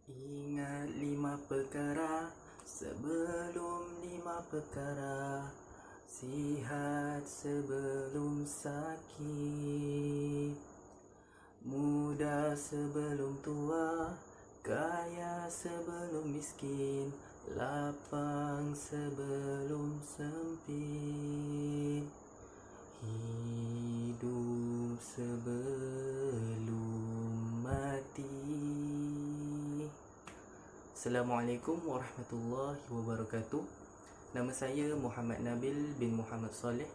Ingat 5 perkara sebelum 5 perkara. Sihat sebelum sakit, muda sebelum tua, kaya sebelum miskin, lapang sebelum sempit, hidup sebelum mati. Assalamualaikum warahmatullahi wabarakatuh. Nama saya Muhammad Nabil bin Muhammad Saleh.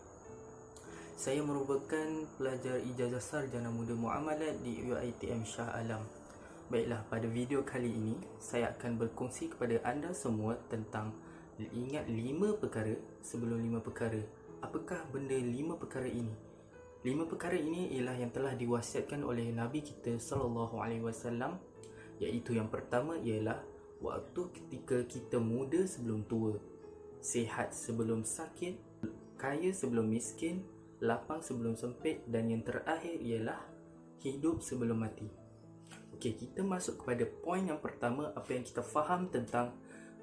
Saya merupakan pelajar ijazah sarjana muda muamalat di UiTM Shah Alam. Baiklah, pada video kali ini saya akan berkongsi kepada anda semua tentang ingat 5 perkara sebelum 5 perkara. Apakah benda 5 perkara ini? 5 perkara ini ialah yang telah diwasiatkan oleh Nabi kita SAW, iaitu yang pertama ialah waktu ketika kita muda sebelum tua, sihat sebelum sakit, kaya sebelum miskin, lapang sebelum sempit, dan yang terakhir ialah hidup sebelum mati. Okey, kita masuk kepada poin yang pertama, apa yang kita faham tentang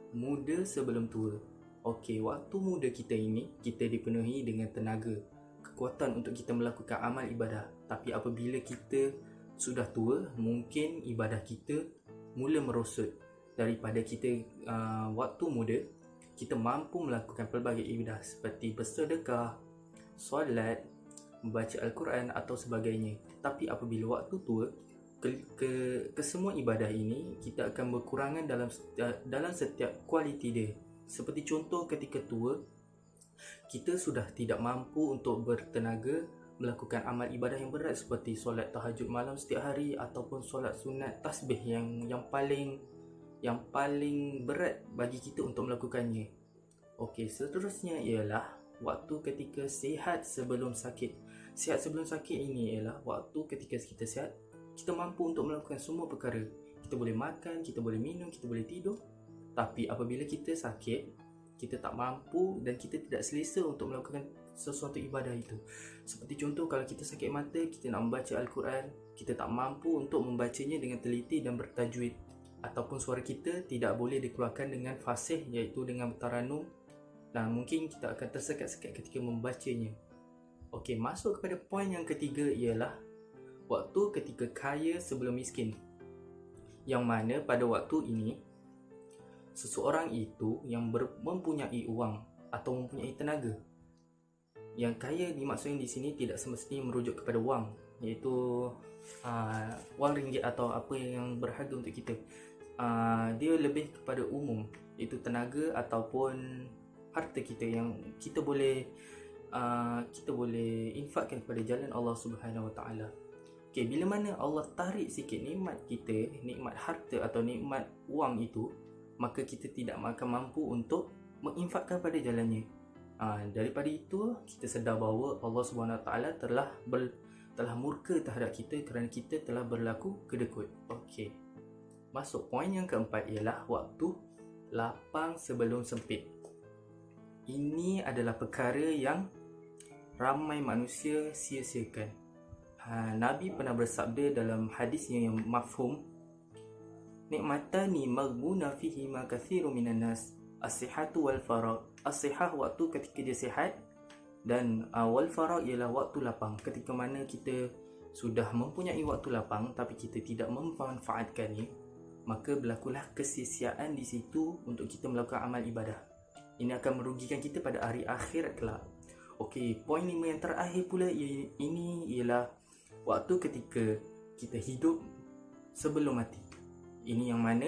muda sebelum tua. Okey, waktu muda kita ini, kita dipenuhi dengan tenaga, kekuatan untuk kita melakukan amal ibadah. Tapi apabila kita sudah tua, mungkin ibadah kita mula merosot. Daripada kita waktu muda, kita mampu melakukan pelbagai ibadah seperti bersedekah, solat, membaca Al-Quran atau sebagainya. Tapi apabila waktu tua, kesemua ibadah ini kita akan berkurangan dalam setiap kualiti dia. Seperti contoh, ketika tua, kita sudah tidak mampu untuk bertenaga melakukan amal ibadah yang berat seperti solat tahajud malam setiap hari ataupun solat sunat tasbih yang paling berat bagi kita untuk melakukannya. Okey, seterusnya ialah waktu ketika sihat sebelum sakit. Sihat sebelum sakit ini ialah waktu ketika kita sihat, kita mampu untuk melakukan semua perkara. Kita boleh makan, kita boleh minum, kita boleh tidur. Tapi apabila kita sakit, kita tak mampu dan kita tidak selesa untuk melakukan sesuatu ibadah itu. Seperti contoh, kalau kita sakit mata, kita nak membaca Al-Quran, kita tak mampu untuk membacanya dengan teliti dan bertajwid, ataupun suara kita tidak boleh dikeluarkan dengan fasih, iaitu dengan taranum, dan mungkin kita akan tersekat-sekat ketika membacanya. Okey, masuk kepada poin yang ketiga ialah waktu ketika kaya sebelum miskin, yang mana pada waktu ini seseorang itu yang mempunyai wang atau mempunyai tenaga. Yang kaya dimaksudkan di sini tidak semestinya merujuk kepada wang, iaitu wang ringgit atau apa yang berharga untuk kita. Dia lebih kepada umum, iaitu tenaga ataupun harta kita yang kita boleh infakkan kepada jalan Allah Subhanahu Wa Taala. Okey, bila mana Allah tarik sikit nikmat kita, nikmat harta atau nikmat wang itu, maka kita tidak akan mampu untuk menginfakkan pada jalannya. Daripada itu, kita sedar bahawa Allah Subhanahu Wa Taala telah murka terhadap kita kerana kita telah berlaku kedekut. Okey, masuk poin yang keempat ialah waktu lapang sebelum sempit. Ini adalah perkara yang ramai manusia sia-siakan. Nabi pernah bersabda dalam hadisnya yang mafhum, nikmatani maghbuna fihi ma kathirun minan nas, as-sihhatu wal faragh. As-sihhah waktu ketika dia sihat, dan wal faragh ialah waktu lapang, ketika mana kita sudah mempunyai waktu lapang tapi kita tidak memanfaatkannya, maka berlakulah kesia-siaan di situ untuk kita melakukan amal ibadah. Ini akan merugikan kita pada hari akhirat kelak. Okey, poin 5 yang terakhir pula ini ialah waktu ketika kita hidup sebelum mati. Ini yang mana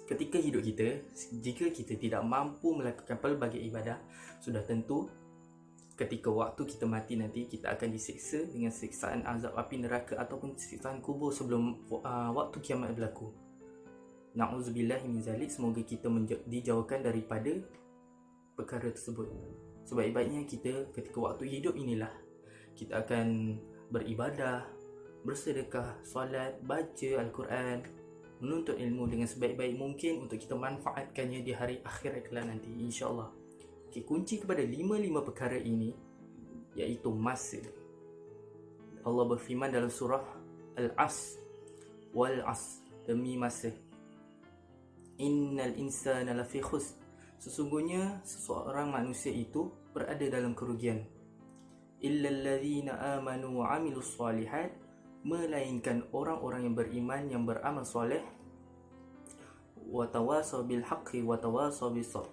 ketika hidup kita, jika kita tidak mampu melakukan pelbagai ibadah, sudah tentu ketika waktu kita mati nanti, kita akan disiksa dengan siksaan azab api neraka ataupun siksaan kubur sebelum waktu kiamat berlaku. Na'udzubillah min zalik. Semoga kita dijauhkan daripada perkara tersebut. Sebaik-baiknya kita ketika waktu hidup inilah kita akan beribadah, bersedekah, solat, baca Al-Quran, menuntut ilmu dengan sebaik-baik mungkin untuk kita manfaatkannya di hari akhirat kelak nanti, insya-Allah. Okay, kunci kepada 5 perkara ini iaitu masa. Allah berfirman dalam surah Al-As, wal as, demi masa. Innal insana lafi khusr. Sesungguhnya seseorang manusia itu berada dalam kerugian. Illal ladzina amanu wa amilus solihat, melainkan orang-orang yang beriman yang beramal soleh, wa tawasaw bil haqqi wa tawasaw bis sabr,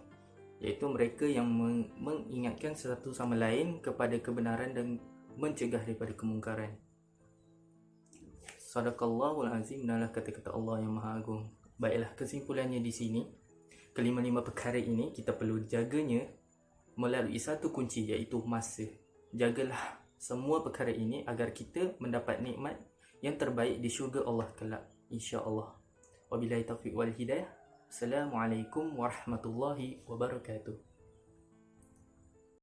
iaitu mereka yang mengingatkan satu sama lain kepada kebenaran dan mencegah daripada kemungkaran. Sadaqallahul azim, adalah kata-kata Allah yang Maha Agung. Baiklah, kesimpulannya di sini, kelima-lima perkara ini kita perlu jaganya melalui satu kunci, iaitu masa. Jagalah semua perkara ini agar kita mendapat nikmat yang terbaik di syurga Allah kelak, insya-Allah. Wabillahi taufiq wal hidayah. Assalamualaikum warahmatullahi wabarakatuh.